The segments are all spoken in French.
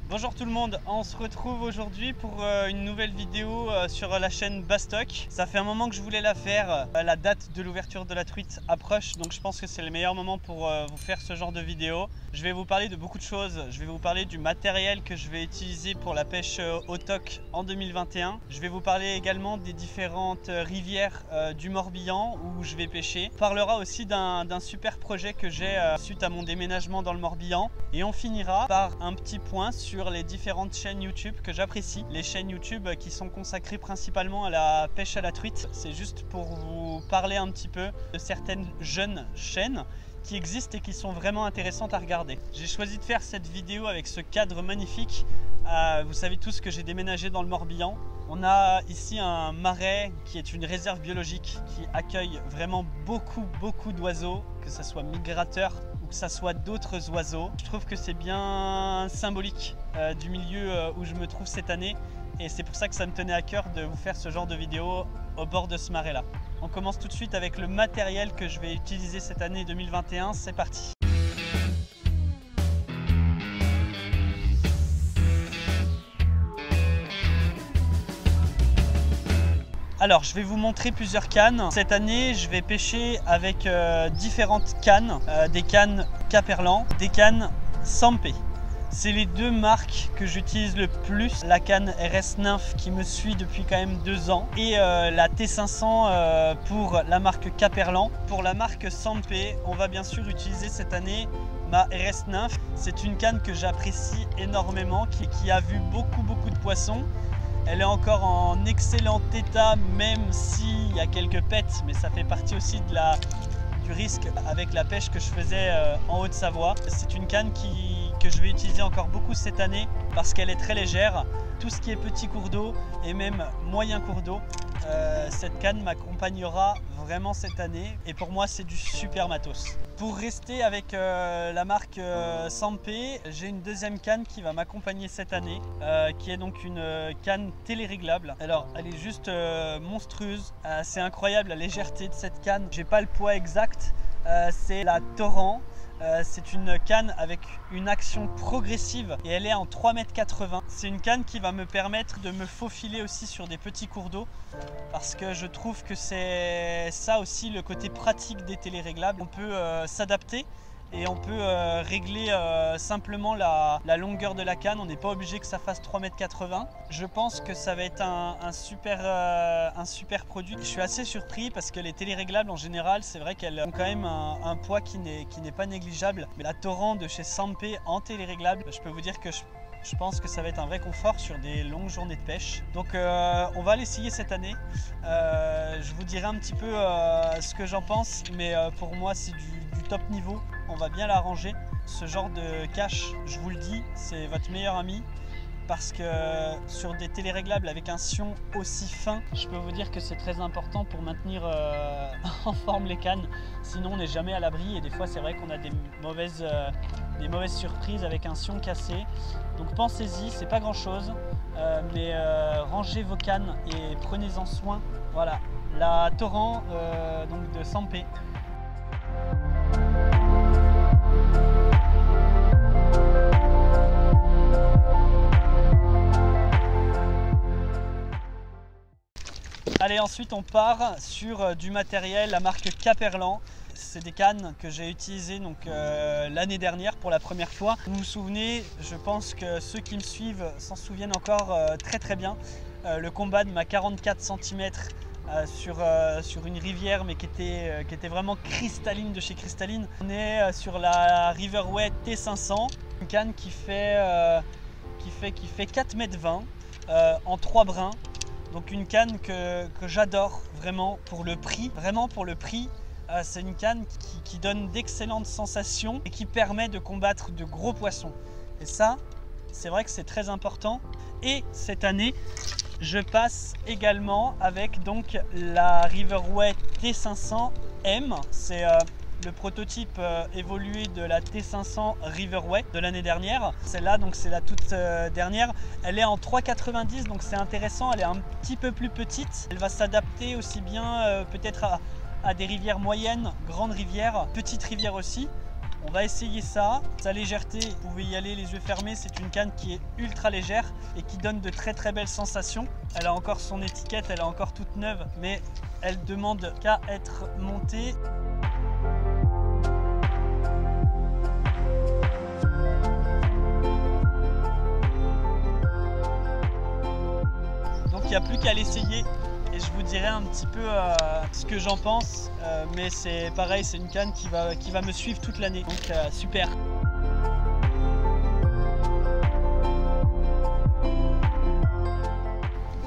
Bonjour tout le monde, on se retrouve aujourd'hui pour une nouvelle vidéo sur la chaîne Bastock. Ça fait un moment que je voulais la faire, la date de l'ouverture de la truite approche, donc je pense que c'est le meilleur moment pour vous faire ce genre de vidéo. Je vais vous parler de beaucoup de choses, je vais vous parler du matériel que je vais utiliser pour la pêche au TOC en 2021. Je vais vous parler également des différentes rivières du Morbihan où je vais pêcher. On parlera aussi d'un super projet que j'ai suite à mon déménagement dans le Morbihan. Et on finira par un petit point sur les différentes chaînes YouTube que j'apprécie. Les chaînes YouTube qui sont consacrées principalement à la pêche à la truite. C'est juste pour vous parler un petit peu de certaines jeunes chaînes qui existent et qui sont vraiment intéressantes à regarder. J'ai choisi de faire cette vidéo avec ce cadre magnifique. Vous savez tous que j'ai déménagé dans le Morbihan. On a ici un marais qui est une réserve biologique qui accueille vraiment beaucoup d'oiseaux, que ce soit migrateurs ou que ce soit d'autres oiseaux. Je trouve que c'est bien symbolique du milieu où je me trouve cette année et c'est pour ça que ça me tenait à cœur de vous faire ce genre de vidéo au bord de ce marais là. On commence tout de suite avec le matériel que je vais utiliser cette année 2021, c'est parti. Alors je vais vous montrer plusieurs cannes. Cette année je vais pêcher avec différentes cannes, des cannes Caperlan, des cannes Sampé. C'est les deux marques que j'utilise le plus, la canne RS Nymph qui me suit depuis quand même 2 ans et la T500 pour la marque Caperlan. Pour la marque Sampé, on va bien sûr utiliser cette année ma RS Nymph. C'est une canne que j'apprécie énormément, qui a vu beaucoup de poissons. Elle est encore en excellent état, même s'il y a quelques pets, mais ça fait partie aussi du risque avec la pêche que je faisais en Haute-Savoie. C'est une canne que je vais utiliser encore beaucoup cette année parce qu'elle est très légère. Tout ce qui est petit cours d'eau et même moyen cours d'eau, cette canne m'accompagnera vraiment cette année et pour moi c'est du super matos. Pour rester avec la marque Sampé, j'ai une deuxième canne qui va m'accompagner cette année, qui est donc une canne téléréglable. Alors elle est juste monstrueuse, c'est incroyable la légèreté de cette canne. J'ai pas le poids exact, c'est la Torrent. C'est une canne avec une action progressive et elle est en 3,80 m. C'est une canne qui va me permettre de me faufiler aussi sur des petits cours d'eau parce que je trouve que c'est ça aussi le côté pratique des téléréglables. On peut s'adapter et on peut régler simplement la longueur de la canne. On n'est pas obligé que ça fasse 3,80 m. Je pense que ça va être un super produit. Je suis assez surpris parce que les téléréglables en général, c'est vrai qu'elles ont quand même un poids qui n'est pas négligeable. Mais la Torrent de chez Sampé en téléréglable, je peux vous dire que je pense que ça va être un vrai confort sur des longues journées de pêche. Donc on va l'essayer cette année. Je vous dirai un petit peu ce que j'en pense, mais pour moi c'est du top niveau. On va bien l'arranger. Ce genre de cache, je vous le dis, c'est votre meilleur ami. Parce que sur des téléréglables avec un sion aussi fin, je peux vous dire que c'est très important pour maintenir en forme les cannes. Sinon on n'est jamais à l'abri et des fois c'est vrai qu'on a des mauvaises surprises avec un sion cassé. Donc pensez-y, c'est pas grand chose, mais rangez vos cannes et prenez-en soin. Voilà, la Torrent donc de Sampé. Allez, ensuite on part sur du matériel, la marque Caperlan. C'est des cannes que j'ai utilisées l'année dernière pour la première fois. Vous vous souvenez, je pense que ceux qui me suivent s'en souviennent encore très bien. Le combat de ma 44 cm sur une rivière mais qui était vraiment cristalline de chez cristalline. On est sur la Riverway T500, une canne qui fait 4,20 m en 3 brins. Donc une canne que j'adore vraiment pour le prix. C'est une canne qui donne d'excellentes sensations et qui permet de combattre de gros poissons. Et ça, c'est vrai que c'est très important. Et cette année, je passe également avec donc la Riverway T500M. C'est le prototype évolué de la T500 Riverway de l'année dernière. Celle-là, donc c'est la toute dernière. Elle est en 3,90 donc c'est intéressant. Elle est un petit peu plus petite. Elle va s'adapter aussi bien peut-être à des rivières moyennes, grandes rivières, petites rivières aussi. On va essayer ça. Sa légèreté, vous pouvez y aller les yeux fermés, c'est une canne qui est ultra légère et qui donne de très très belles sensations. Elle a encore son étiquette, elle est encore toute neuve, mais elle demande qu'à être montée. Donc il n'y a plus qu'à l'essayer. Et je vous dirai un petit peu ce que j'en pense, mais c'est pareil, c'est une canne qui va me suivre toute l'année, donc super.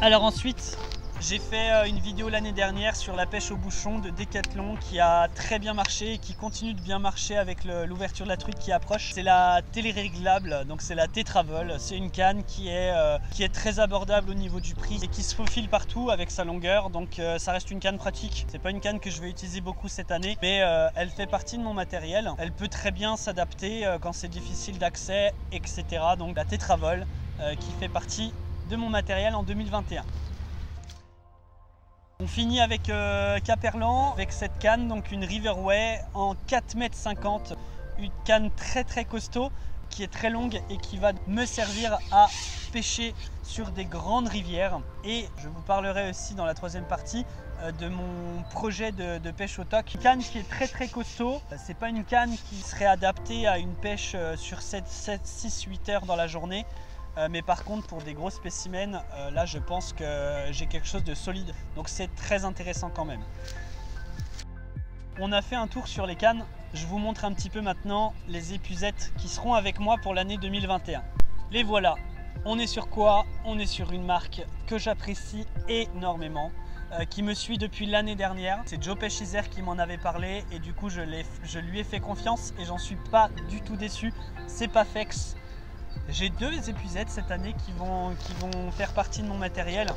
Alors ensuite, j'ai fait une vidéo l'année dernière sur la pêche au bouchon de Decathlon qui a très bien marché et qui continue de bien marcher avec l'ouverture de la truite qui approche. C'est la téléréglable, donc c'est la T-Travel. C'est une canne qui est très abordable au niveau du prix et qui se faufile partout avec sa longueur, donc ça reste une canne pratique. C'est pas une canne que je vais utiliser beaucoup cette année, mais elle fait partie de mon matériel. Elle peut très bien s'adapter quand c'est difficile d'accès, etc. Donc la T-Travel qui fait partie de mon matériel en 2021. On finit avec Caperlan, avec cette canne, donc une Riverway en 4,50 m, une canne très très costaud qui est très longue et qui va me servir à pêcher sur des grandes rivières. Et je vous parlerai aussi dans la troisième partie de mon projet de pêche au toc. Une canne qui est très très costaud, c'est pas une canne qui serait adaptée à une pêche sur 7, 6, 8 heures dans la journée. Mais par contre pour des gros spécimens, là je pense que j'ai quelque chose de solide, donc c'est très intéressant quand même. On a fait un tour sur les cannes, je vous montre un petit peu maintenant les épuisettes qui seront avec moi pour l'année 2021. Les voilà, on est sur quoi? On est sur une marque que j'apprécie énormément, qui me suit depuis l'année dernière. C'est Joe Pêche Isère qui m'en avait parlé et du coup je lui ai fait confiance et j'en suis pas du tout déçu. C'est Pafex. J'ai deux épuisettes cette année qui vont faire partie de mon matériel.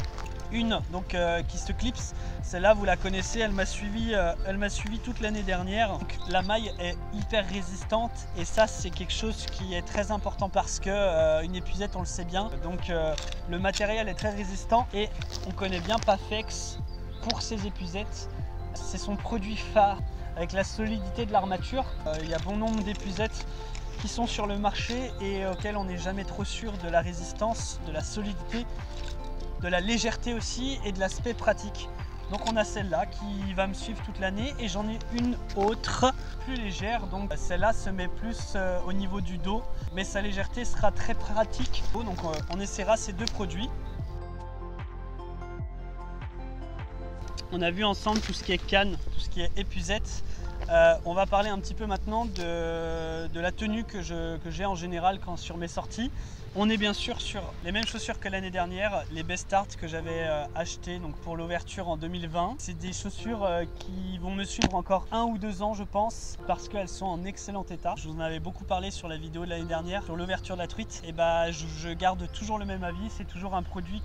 Une donc qui se clipse, celle-là vous la connaissez, elle m'a suivi toute l'année dernière. Donc, la maille est hyper résistante et ça c'est quelque chose qui est très important parce que une épuisette on le sait bien, donc le matériel est très résistant et on connaît bien Pafex pour ses épuisettes. C'est son produit phare avec la solidité de l'armature. Il y a bon nombre d'épuisettes qui sont sur le marché et auxquels on n'est jamais trop sûr de la résistance, de la solidité, de la légèreté aussi et de l'aspect pratique. Donc on a celle-là qui va me suivre toute l'année et j'en ai une autre plus légère, donc celle-là se met plus au niveau du dos, mais sa légèreté sera très pratique. Donc on essaiera ces deux produits. On a vu ensemble tout ce qui est canne, tout ce qui est épuisette. On va parler un petit peu maintenant de la tenue que j'ai en général sur mes sorties. On est bien sûr sur les mêmes chaussures que l'année dernière, les Bestart que j'avais achetées donc pour l'ouverture en 2020. C'est des chaussures qui vont me suivre encore 1 ou 2 ans je pense, parce qu'elles sont en excellent état. Je vous en avais beaucoup parlé sur la vidéo de l'année dernière, sur l'ouverture de la truite. Et bah je garde toujours le même avis, c'est toujours un produit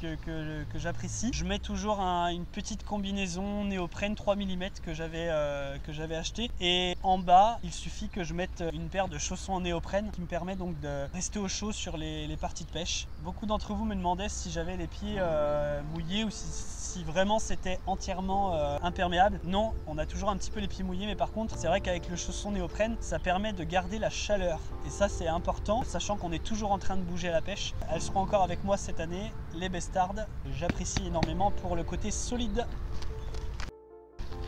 que j'apprécie. Je mets toujours une petite combinaison néoprène 3 mm que j'avais acheté. Et en bas, il suffit que je mette une paire de chaussons en néoprène qui me permet donc de rester au chaud sur les parties de pêche. Beaucoup d'entre vous me demandaient si j'avais les pieds mouillés ou si vraiment c'était entièrement imperméable. Non, on a toujours un petit peu les pieds mouillés, mais par contre c'est vrai qu'avec le chausson néoprène ça permet de garder la chaleur et ça c'est important, sachant qu'on est toujours en train de bouger à la pêche. Elles seront encore avec moi cette année, les Bestard. J'apprécie énormément pour le côté solide.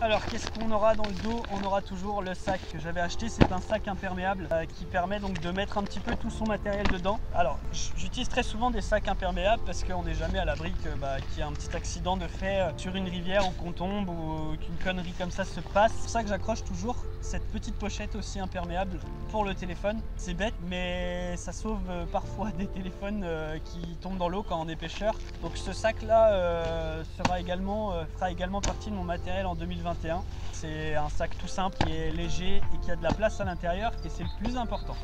Alors qu'est-ce qu'on aura dans le dos? On aura toujours le sac que j'avais acheté, c'est un sac imperméable qui permet donc de mettre un petit peu tout son matériel dedans. Alors j'utilise très souvent des sacs imperméables parce qu'on n'est jamais à l'abri qu'il y ait un petit accident de fait sur une rivière ou qu'on tombe ou qu'une connerie comme ça se passe. C'est pour ça que j'accroche toujours cette petite pochette aussi imperméable pour le téléphone. C'est bête mais ça sauve parfois des téléphones qui tombent dans l'eau quand on est pêcheur. Donc ce sac là fera également partie de mon matériel en 2021. C'est un sac tout simple qui est léger et qui a de la place à l'intérieur et c'est le plus important.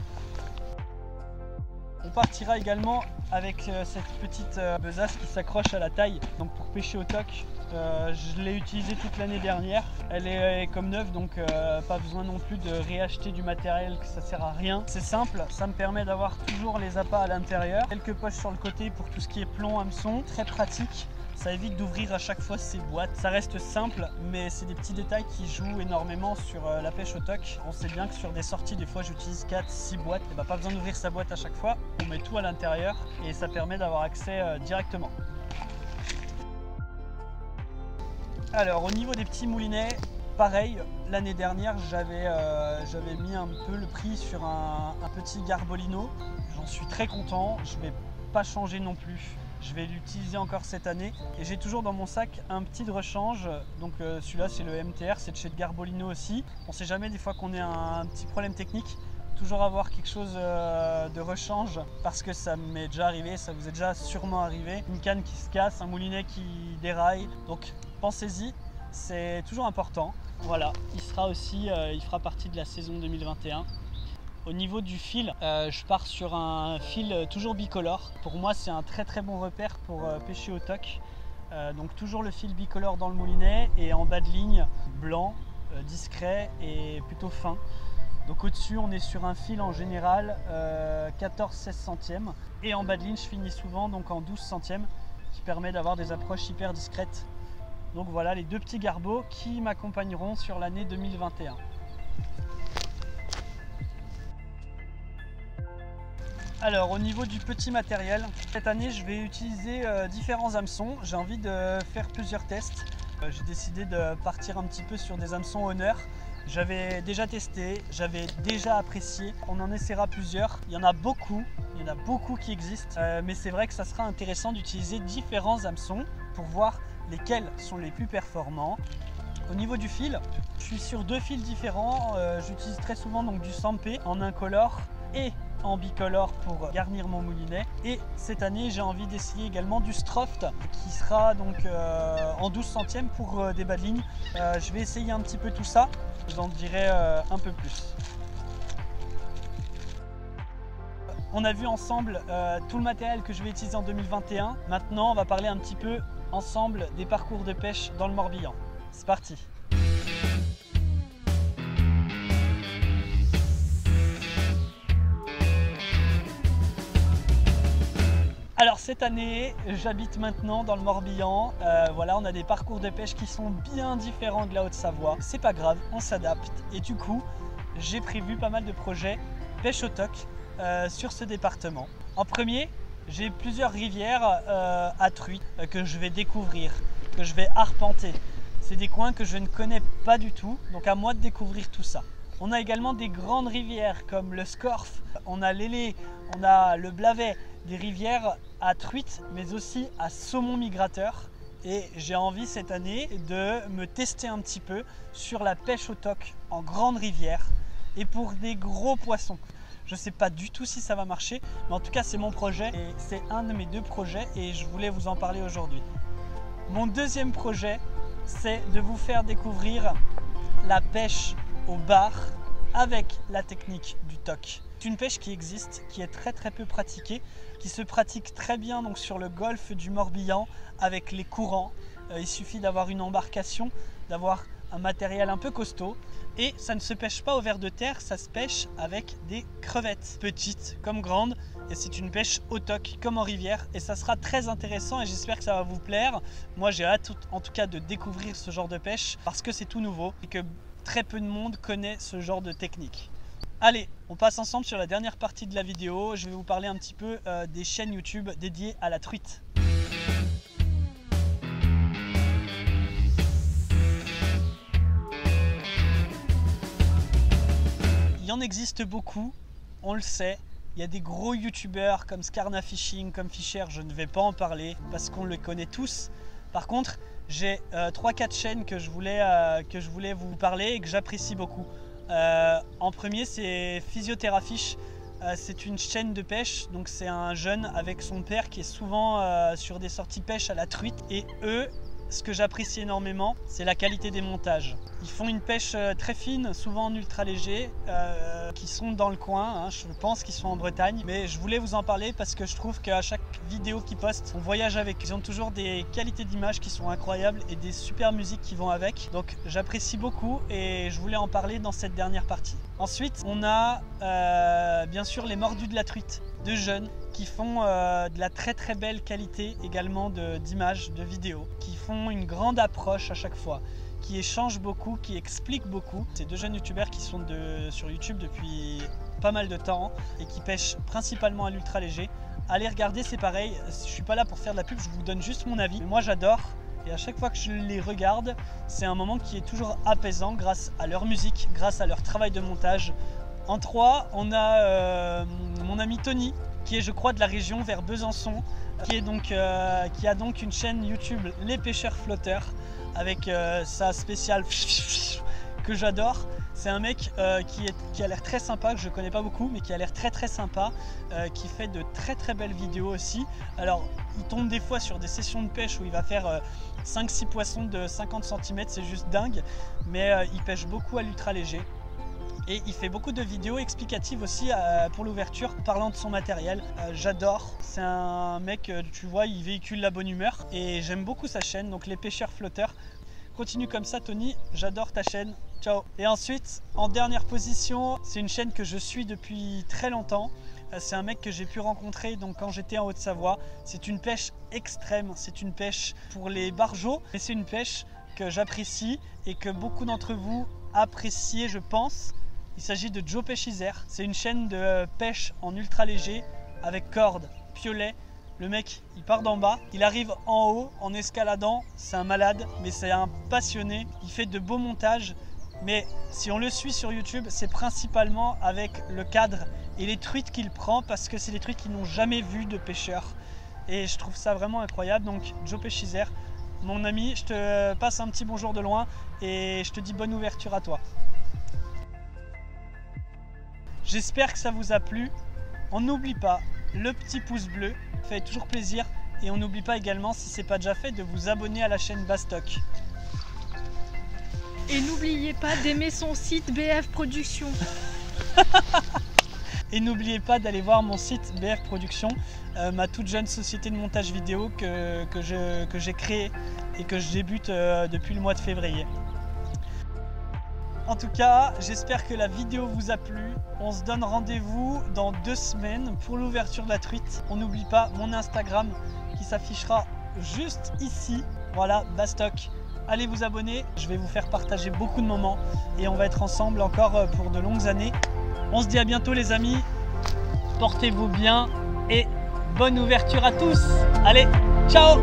On partira également avec cette petite besace qui s'accroche à la taille, donc pour pêcher au toc. Je l'ai utilisée toute l'année dernière, elle est comme neuve, donc pas besoin non plus de réacheter du matériel, que ça sert à rien. C'est simple, ça me permet d'avoir toujours les appâts à l'intérieur, quelques poches sur le côté pour tout ce qui est plomb, hameçon, très pratique. ça évite d'ouvrir à chaque fois ces boîtes. Ça reste simple, mais c'est des petits détails qui jouent énormément sur la pêche au toc. On sait bien que sur des sorties, des fois j'utilise 4-6 boîtes, et pas besoin d'ouvrir sa boîte à chaque fois, on met tout à l'intérieur et ça permet d'avoir accès directement. Alors au niveau des petits moulinets, pareil, l'année dernière j'avais mis un peu le prix sur un petit Garbolino. J'en suis très content, je ne vais pas changer non plus. Je vais l'utiliser encore cette année et j'ai toujours dans mon sac un petit de rechange. Donc celui-là c'est le MTR, c'est de chez Garbolino aussi. On ne sait jamais des fois qu'on ait un petit problème technique. Toujours avoir quelque chose de rechange parce que ça m'est déjà arrivé, ça vous est déjà sûrement arrivé. Une canne qui se casse, un moulinet qui déraille. Donc pensez-y, c'est toujours important. Voilà, il fera partie de la saison 2021. Au niveau du fil, je pars sur un fil toujours bicolore. Pour moi, c'est un très très bon repère pour pêcher au toc. Donc toujours le fil bicolore dans le moulinet et en bas de ligne, blanc, discret et plutôt fin. Donc au-dessus, on est sur un fil en général 14-16 centièmes. Et en bas de ligne, je finis souvent donc en 12 centièmes, qui permet d'avoir des approches hyper discrètes. Donc voilà les deux petits garbots qui m'accompagneront sur l'année 2021. Alors au niveau du petit matériel, cette année je vais utiliser différents hameçons. J'ai envie de faire plusieurs tests. J'ai décidé de partir un petit peu sur des hameçons Honor. J'avais déjà testé, j'avais déjà apprécié. On en essaiera plusieurs. Il y en a beaucoup qui existent. Mais c'est vrai que ça sera intéressant d'utiliser différents hameçons pour voir lesquels sont les plus performants. Au niveau du fil, je suis sur deux fils différents. J'utilise très souvent donc du Sampé en incolore et en bicolore pour garnir mon moulinet. Et cette année, j'ai envie d'essayer également du Stroft qui sera donc en 12 centièmes pour des bas de ligne. Je vais essayer un petit peu tout ça. Je vous en dirai un peu plus. On a vu ensemble tout le matériel que je vais utiliser en 2021. Maintenant, on va parler un petit peu ensemble des parcours de pêche dans le Morbihan. C'est parti! Alors cette année, j'habite maintenant dans le Morbihan. Voilà, on a des parcours de pêche qui sont bien différents de la Haute-Savoie. C'est pas grave, on s'adapte. Et du coup, j'ai prévu pas mal de projets pêche au toc sur ce département. En premier, j'ai plusieurs rivières à truites que je vais découvrir, que je vais arpenter. C'est des coins que je ne connais pas du tout, donc à moi de découvrir tout ça. On a également des grandes rivières comme le Scorff, on a l'Ailé, on a le Blavet, des rivières à truites mais aussi à saumon migrateur. Et j'ai envie cette année de me tester un petit peu sur la pêche au toc en grande rivière et pour des gros poissons. Je ne sais pas du tout si ça va marcher, mais en tout cas c'est mon projet et c'est un de mes deux projets et je voulais vous en parler aujourd'hui. Mon deuxième projet, c'est de vous faire découvrir la pêche au bar avec la technique du toc. C'est une pêche qui existe, qui est très peu pratiquée, qui se pratique très bien donc sur le golfe du Morbihan avec les courants. Il suffit d'avoir une embarcation, d'avoir un matériel un peu costaud et ça ne se pêche pas au ver de terre, ça se pêche avec des crevettes, petites comme grandes, et c'est une pêche au toc comme en rivière et ça sera très intéressant et j'espère que ça va vous plaire. Moi j'ai hâte en tout cas de découvrir ce genre de pêche parce que c'est tout nouveau et que très peu de monde connaît ce genre de technique. Allez, on passe ensemble sur la dernière partie de la vidéo. Je vais vous parler un petit peu des chaînes YouTube dédiées à la truite. Il y en existe beaucoup, on le sait. Il y a des gros youtubeurs comme Scarna Fishing, comme Fisher, je ne vais pas en parler parce qu'on les connaît tous. Par contre, j'ai 3-4 chaînes que je voulais vous parler et que j'apprécie beaucoup. En premier, c'est Physiotherafish. C'est une chaîne de pêche, donc c'est un jeune avec son père qui est souvent sur des sorties pêche à la truite. Et eux, ce que j'apprécie énormément, c'est la qualité des montages. Ils font une pêche très fine, souvent en ultra léger, qui sont dans le coin, hein, je pense qu'ils sont en Bretagne. Mais je voulais vous en parler parce que je trouve qu'à chaque vidéo qu'ils postent, on voyage avec. Ils ont toujours des qualités d'image qui sont incroyables et des super musiques qui vont avec. Donc j'apprécie beaucoup et je voulais en parler dans cette dernière partie. Ensuite, on a bien sûr les mordus de la truite. de jeunes qui font de la très belle qualité également d'images, de vidéos, qui font une grande approche à chaque fois, qui échangent beaucoup, qui expliquent beaucoup. C'est 2 jeunes youtubeurs qui sont sur YouTube depuis pas mal de temps et qui pêchent principalement à l'ultra léger. Allez regarder, c'est pareil, je suis pas là pour faire de la pub, je vous donne juste mon avis. Mais moi j'adore et à chaque fois que je les regarde, c'est un moment qui est toujours apaisant grâce à leur musique, grâce à leur travail de montage. En 3, on a mon ami Tony, qui est je crois de la région vers Besançon, qui a donc une chaîne YouTube Les Pêcheurs Flotteurs avec sa spéciale que j'adore. C'est un mec qui a l'air très sympa, que je connais pas beaucoup, mais qui a l'air très sympa, qui fait de très belles vidéos aussi. Alors il tombe des fois sur des sessions de pêche où il va faire 5-6 poissons de 50 cm, c'est juste dingue, mais il pêche beaucoup à l'ultra léger. Et il fait beaucoup de vidéos explicatives aussi pour l'ouverture, parlant de son matériel. J'adore, c'est un mec, tu vois, il véhicule la bonne humeur et j'aime beaucoup sa chaîne, donc Les Pêcheurs Flotteurs. Continue comme ça Tony, j'adore ta chaîne, ciao. Et ensuite, en dernière position, c'est une chaîne que je suis depuis très longtemps. C'est un mec que j'ai pu rencontrer donc quand j'étais en Haute-Savoie. C'est une pêche extrême, c'est une pêche pour les barjots, mais c'est une pêche que j'apprécie et que beaucoup d'entre vous appréciez, je pense. Il s'agit de Joe Pêchisaire. C'est une chaîne de pêche en ultra léger avec corde, piolet. Le mec, il part d'en bas, il arrive en haut en escaladant. C'est un malade, mais c'est un passionné. Il fait de beaux montages. Mais si on le suit sur YouTube, c'est principalement avec le cadre et les truites qu'il prend parce que c'est des truites qu'ils n'ont jamais vu de pêcheurs. Et je trouve ça vraiment incroyable. Donc Joe Pêchisaire, mon ami, je te passe un petit bonjour de loin et je te dis bonne ouverture à toi. J'espère que ça vous a plu. On n'oublie pas le petit pouce bleu, ça fait toujours plaisir. Et on n'oublie pas également, si ce n'est pas déjà fait, de vous abonner à la chaîne Bastock. Et n'oubliez pas d'aimer son site BF Productions. Et n'oubliez pas d'aller voir mon site BF Productions, ma toute jeune société de montage vidéo que j'ai créée et que je débute depuis le mois de février. En tout cas, j'espère que la vidéo vous a plu. On se donne rendez-vous dans 2 semaines pour l'ouverture de la truite. On n'oublie pas mon Instagram qui s'affichera juste ici. Voilà, Bastock. Allez vous abonner, je vais vous faire partager beaucoup de moments et on va être ensemble encore pour de longues années. On se dit à bientôt les amis, portez-vous bien et bonne ouverture à tous. Allez, ciao!